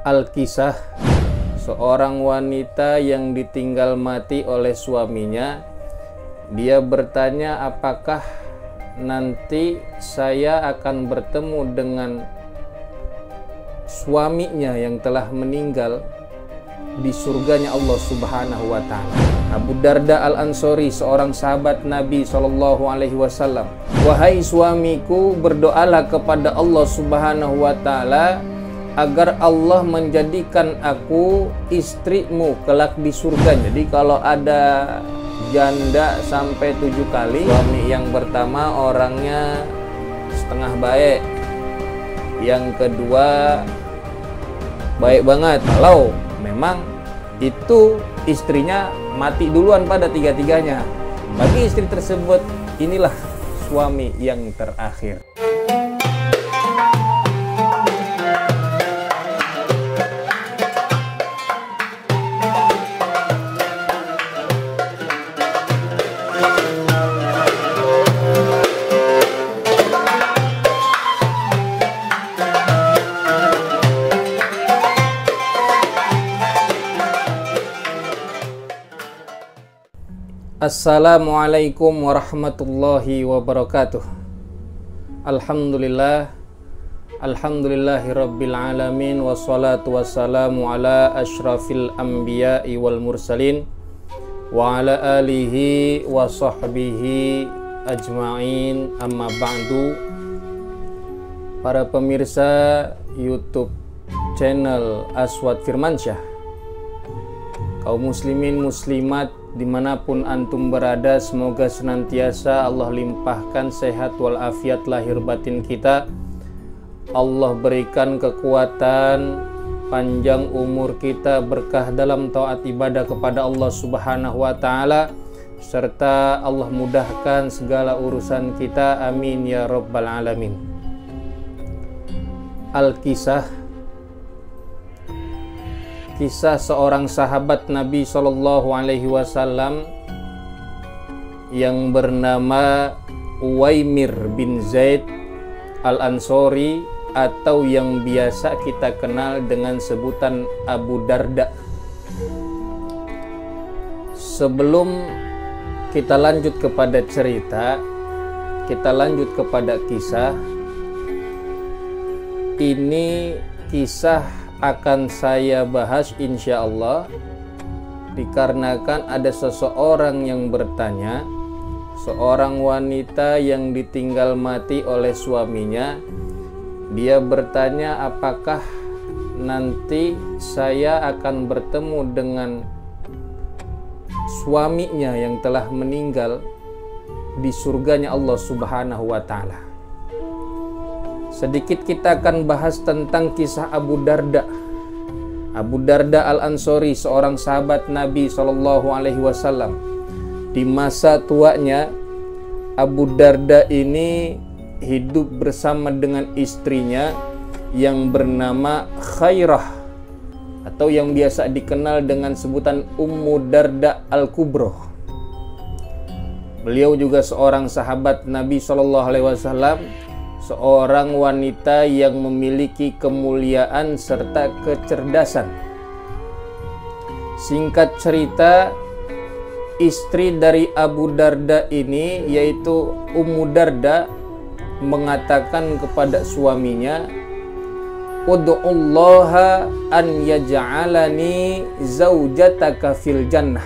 Al-Kisah seorang wanita yang ditinggal mati oleh suaminya. Dia bertanya, apakah nanti saya akan bertemu dengan suaminya yang telah meninggal di surganya Allah Subhanahu wa Ta'ala. Abu Darda Al-Ansori, seorang sahabat Nabi SAW. Wahai suamiku, berdoalah kepada Allah Subhanahu wa Ta'ala agar Allah menjadikan aku istrimu kelak di surga. Jadi kalau ada janda sampai 7 kali, suami yang pertama orangnya setengah baik, yang kedua baik banget. Kalau memang itu istrinya mati duluan pada tiga-tiganya, bagi istri tersebut inilah suami yang terakhir. Assalamualaikum warahmatullahi wabarakatuh. Alhamdulillah, alhamdulillahi rabbil alamin, wassalatu wassalamu ala ashrafil anbiya'i wal mursalin wa ala alihi wa sahbihi ajma'in, amma ba'du. Para pemirsa YouTube channel Aswad Firmansyah, kaum muslimin muslimat dimanapun antum berada, semoga senantiasa Allah limpahkan sehat walafiat lahir batin kita. Allah berikan kekuatan, panjang umur kita, berkah dalam taat ibadah kepada Allah Subhanahu wa Ta'ala, serta Allah mudahkan segala urusan kita, amin ya rabbal alamin. Al-Kisah, kisah seorang sahabat Nabi SAW yang bernama Uwaimir bin Zaid Al-Ansori, atau yang biasa kita kenal dengan sebutan Abu Darda. Sebelum kita lanjut kepada cerita, kita lanjut kepada kisah. Ini kisah akan saya bahas insya Allah dikarenakan ada seseorang yang bertanya, seorang wanita yang ditinggal mati oleh suaminya. Dia bertanya, apakah nanti saya akan bertemu dengan suaminya yang telah meninggal di surganya Allah Subhanahu wa Ta'ala. Sedikit kita akan bahas tentang kisah Abu Darda. Abu Darda Al-Ansori, seorang sahabat Nabi SAW. Di masa tuanya, Abu Darda ini hidup bersama dengan istrinya yang bernama Khairah, atau yang biasa dikenal dengan sebutan Ummu Darda Al-Kubro. Beliau juga seorang sahabat Nabi SAW, seorang wanita yang memiliki kemuliaan serta kecerdasan. Singkat cerita, istri dari Abu Darda ini, yaitu Ummu Darda, mengatakan kepada suaminya, Ud'ullaha an yaj'alani zaujataka fil jannah.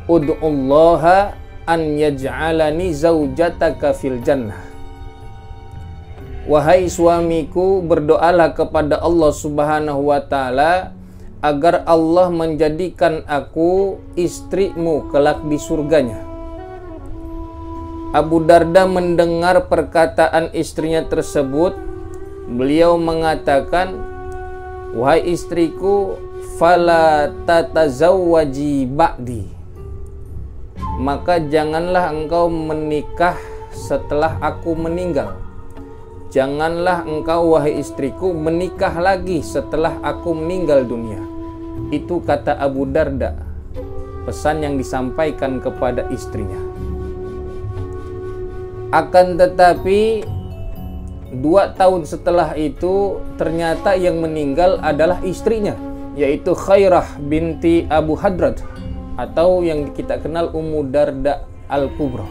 Ud'ullaha an yaj'alani zaujataka fil jannah. Wahai suamiku, berdoalah kepada Allah Subhanahu wa Ta'ala agar Allah menjadikan aku istrimu kelak di surganya. Abu Darda mendengar perkataan istrinya tersebut. Beliau mengatakan, wahai istriku, fala tatazawwaji ba'di, maka janganlah engkau menikah setelah aku meninggal. Janganlah engkau, wahai istriku, menikah lagi setelah aku meninggal dunia. Itu kata Abu Darda, pesan yang disampaikan kepada istrinya. Akan tetapi 2 tahun setelah itu ternyata yang meninggal adalah istrinya, yaitu Khairah binti Abu Hadrat, atau yang kita kenal Ummu Darda Al-Kubra,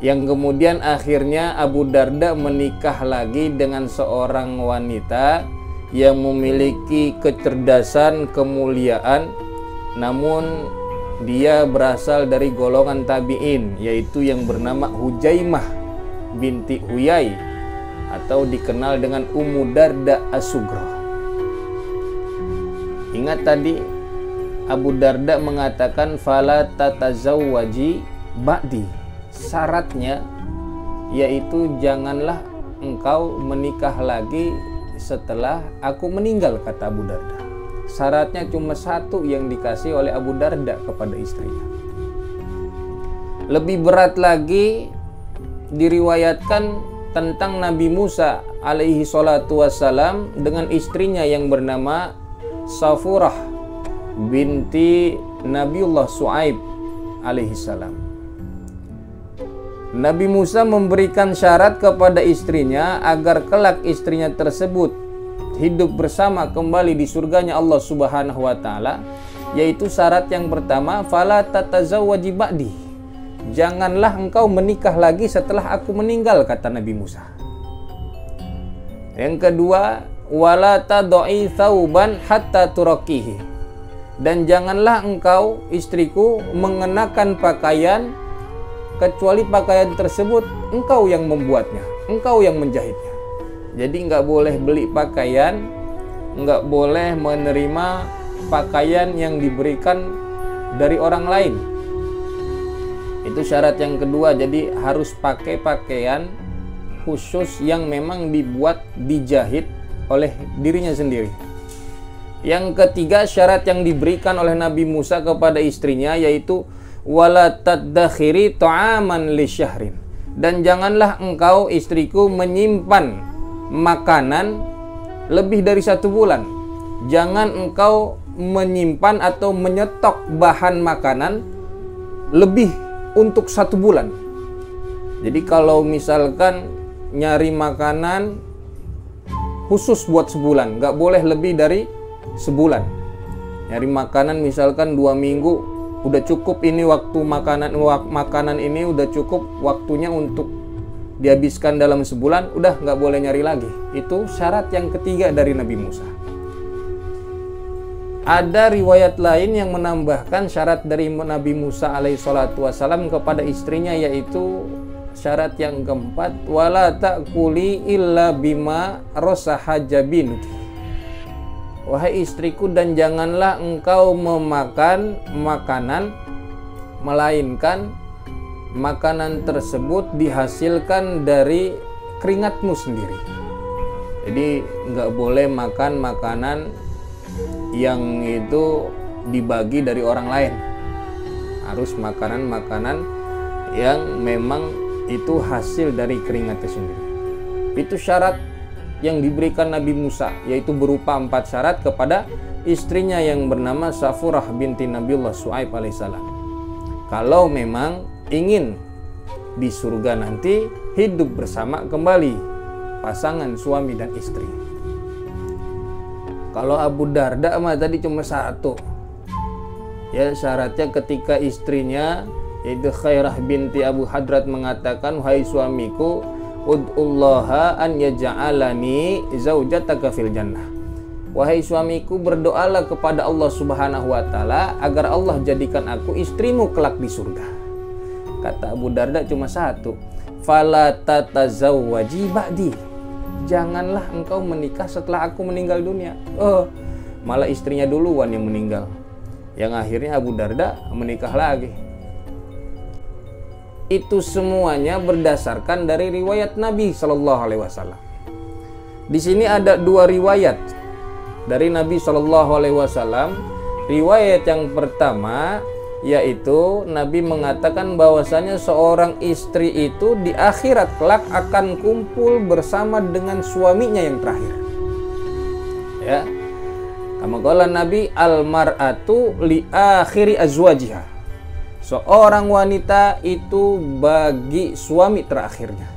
yang kemudian akhirnya Abu Darda menikah lagi dengan seorang wanita yang memiliki kecerdasan, kemuliaan, namun dia berasal dari golongan tabi'in, yaitu yang bernama Hujaimah binti Huyai, atau dikenal dengan Ummu Darda As-Sughra. Ingat tadi Abu Darda mengatakan fala tatazawwaji ba'di. Syaratnya yaitu janganlah engkau menikah lagi setelah aku meninggal, kata Abu Darda. Syaratnya cuma satu yang dikasih oleh Abu Darda kepada istrinya. Lebih berat lagi diriwayatkan tentang Nabi Musa alaihi salatu wassalam dengan istrinya yang bernama Safurah binti Nabiullah Su'aib alaihi salam. Nabi Musa memberikan syarat kepada istrinya agar kelak istrinya tersebut hidup bersama kembali di surganya Allah Subhanahu wa taala, yaitu syarat yang pertama, fala tatazawwaji ba'di. Janganlah engkau menikah lagi setelah aku meninggal, kata Nabi Musa. Yang kedua, wala tad'i thawban hatta turakihi. Dan janganlah engkau, istriku, mengenakan pakaian kecuali pakaian tersebut engkau yang membuatnya, engkau yang menjahitnya. Jadi nggak boleh beli pakaian, nggak boleh menerima pakaian yang diberikan dari orang lain. Itu syarat yang kedua. Jadi harus pakai pakaian khusus yang memang dibuat, dijahit oleh dirinya sendiri. Yang ketiga, syarat yang diberikan oleh Nabi Musa kepada istrinya yaitu wala tadakhiri ta'aman li syahrin. Dan janganlah engkau, istriku, menyimpan makanan lebih dari 1 bulan. Jangan engkau menyimpan atau menyetok bahan makanan lebih untuk 1 bulan. Jadi kalau misalkan nyari makanan khusus buat sebulan, nggak boleh lebih dari sebulan. Nyari makanan misalkan 2 minggu udah cukup, ini waktu makanan ini udah cukup waktunya untuk dihabiskan dalam sebulan, udah nggak boleh nyari lagi. Itu syarat yang ketiga dari Nabi Musa. Ada riwayat lain yang menambahkan syarat dari Nabi Musa alaihissalatu wassalam kepada istrinya, yaitu syarat yang keempat, wala ta'kuli illa bima rosaha jabinuki. Wahai istriku, dan janganlah engkau memakan makanan melainkan makanan tersebut dihasilkan dari keringatmu sendiri. Jadi nggak boleh makan makanan yang itu dibagi dari orang lain. Harus makanan-makanan yang memang itu hasil dari keringatnya sendiri. Itu syarat yang diberikan Nabi Musa, yaitu berupa 4 syarat kepada istrinya yang bernama Safurah binti Nabiullah Su'aib alaihissalam. Kalau memang ingin di surga nanti hidup bersama kembali pasangan suami dan istri. Kalau Abu Darda mah tadi cuma 1. Ya, syaratnya ketika istrinya yaitu Khairah binti Abu Hadrat mengatakan, wahai suamiku, ud'ullaha an yaj'alani zaujataka fil jannah. Wahai suamiku, berdoalah kepada Allah Subhanahu wa taala agar Allah jadikan aku istrimu kelak di surga. Kata Abu Darda cuma 1, fala tatazawwaji ba'di. Janganlah engkau menikah setelah aku meninggal dunia. Malah istrinya duluan yang meninggal. Yang akhirnya Abu Darda menikah lagi. Itu semuanya berdasarkan dari riwayat Nabi Shallallahu Alaihi Wasallam. Di sini ada 2 riwayat dari Nabi Shallallahu Alaihi Wasallam. Riwayat yang pertama yaitu Nabi mengatakan bahwasanya seorang istri itu di akhirat kelak akan kumpul bersama dengan suaminya yang terakhir. Ya, kama qala Nabi, al mar'atu li akhiri azwajiha. Seorang wanita itu bagi suami terakhirnya.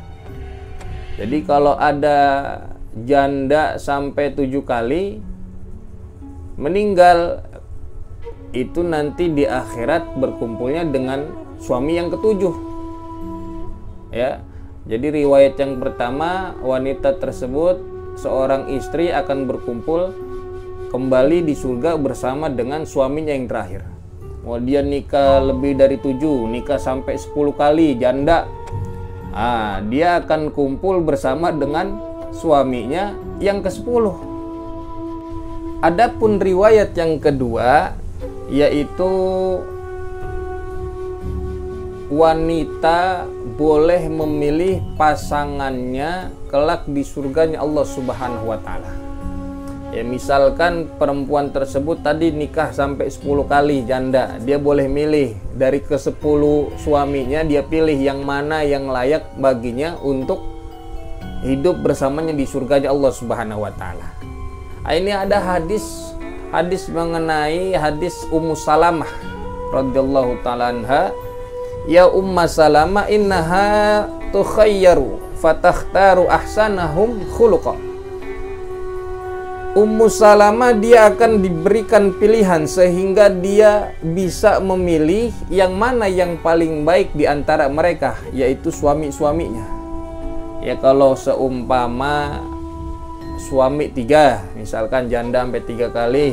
Jadi kalau ada janda sampai 7 kali meninggal, itu nanti di akhirat berkumpulnya dengan suami yang ketujuh. Ya. Jadi riwayat yang pertama, wanita tersebut, seorang istri akan berkumpul kembali di surga bersama dengan suaminya yang terakhir. Mau dia nikah lebih dari 7, nikah sampai 10 kali janda, dia akan kumpul bersama dengan suaminya yang ke-10. Adapun riwayat yang kedua, yaitu wanita boleh memilih pasangannya kelak di surganya Allah Subhanahu wa taala. Ya, misalkan perempuan tersebut tadi nikah sampai 10 kali janda, dia boleh milih dari ke-10 suaminya, dia pilih yang mana yang layak baginya untuk hidup bersamanya di surganya Allah Subhanahu wa taala. Ini ada hadis mengenai hadis Ummu Salamah radhiyallahu taala anha, ya Ummu Salamah innaha tukhayyaru fatakhtaru ahsanahum khuluqa. Ummu Salamah dia akan diberikan pilihan sehingga dia bisa memilih yang mana yang paling baik di antara mereka, yaitu suami-suaminya. Ya, kalau seumpama suami 3, misalkan janda sampai 3 kali,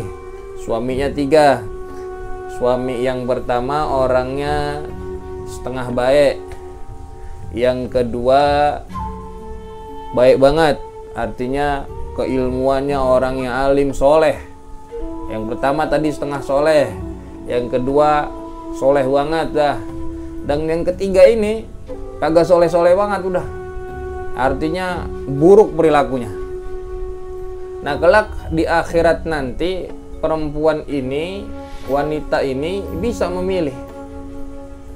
suaminya 3. Suami yang pertama orangnya setengah baik, yang kedua baik banget, artinya keilmuannya orang yang alim soleh. Yang pertama tadi setengah soleh, yang kedua soleh banget dah, dan yang ketiga ini kagak soleh-soleh banget udah, artinya buruk perilakunya. Nah, kelak di akhirat nanti perempuan ini, wanita ini bisa memilih.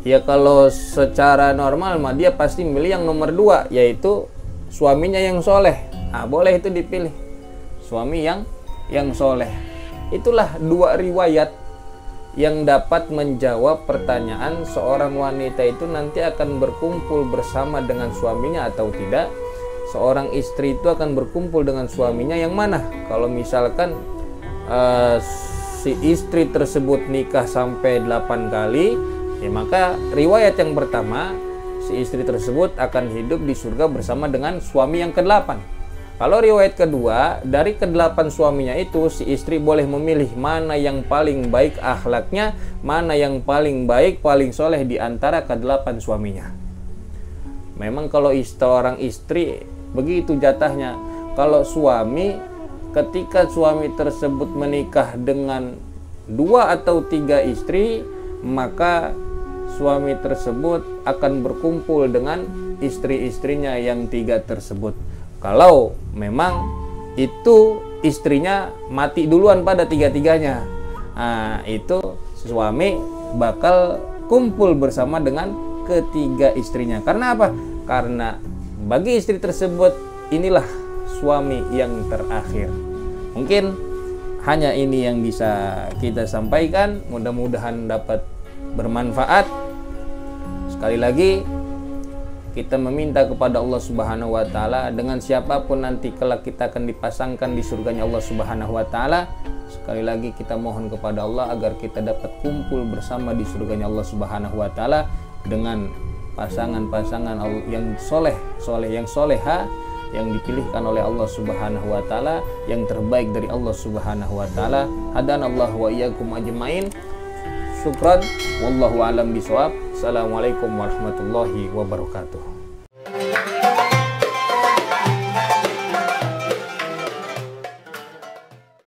Ya, kalau secara normal mah dia pasti milih yang nomor 2, yaitu suaminya yang soleh. Boleh itu dipilih suami yang soleh. Itulah 2 riwayat yang dapat menjawab pertanyaan seorang wanita itu nanti akan berkumpul bersama dengan suaminya atau tidak. Seorang istri itu akan berkumpul dengan suaminya yang mana? Kalau misalkan si istri tersebut nikah sampai 8 kali, ya maka riwayat yang pertama, si istri tersebut akan hidup di surga bersama dengan suami yang ke-8. Kalau riwayat kedua, dari ke-8 suaminya itu, si istri boleh memilih mana yang paling baik akhlaknya, mana yang paling baik, paling soleh di antara ke-8 suaminya. Memang kalau seorang istri begitu jatahnya. Kalau suami, ketika suami tersebut menikah dengan 2 atau 3 istri, maka suami tersebut akan berkumpul dengan istri-istrinya yang 3 tersebut. Kalau memang itu istrinya mati duluan pada 3-3-nya, itu suami bakal kumpul bersama dengan ketiga istrinya. Karena apa? Karena bagi istri tersebut inilah suami yang terakhir. Mungkin hanya ini yang bisa kita sampaikan, mudah-mudahan dapat bermanfaat. Sekali lagi kita meminta kepada Allah Subhanahu wa taala, dengan siapapun nanti kelak kita akan dipasangkan di surganya Allah Subhanahu wa taala. Sekali lagi kita mohon kepada Allah agar kita dapat kumpul bersama di surganya Allah Subhanahu wa taala dengan pasangan-pasangan yang soleh, yang soleha, yang dipilihkan oleh Allah Subhanahu wa taala, yang terbaik dari Allah Subhanahu wa taala. Hadanallahu wa iyyakum ajmain. Syukran, wallahu alam bisawab. Assalamualaikum warahmatullahi wabarakatuh.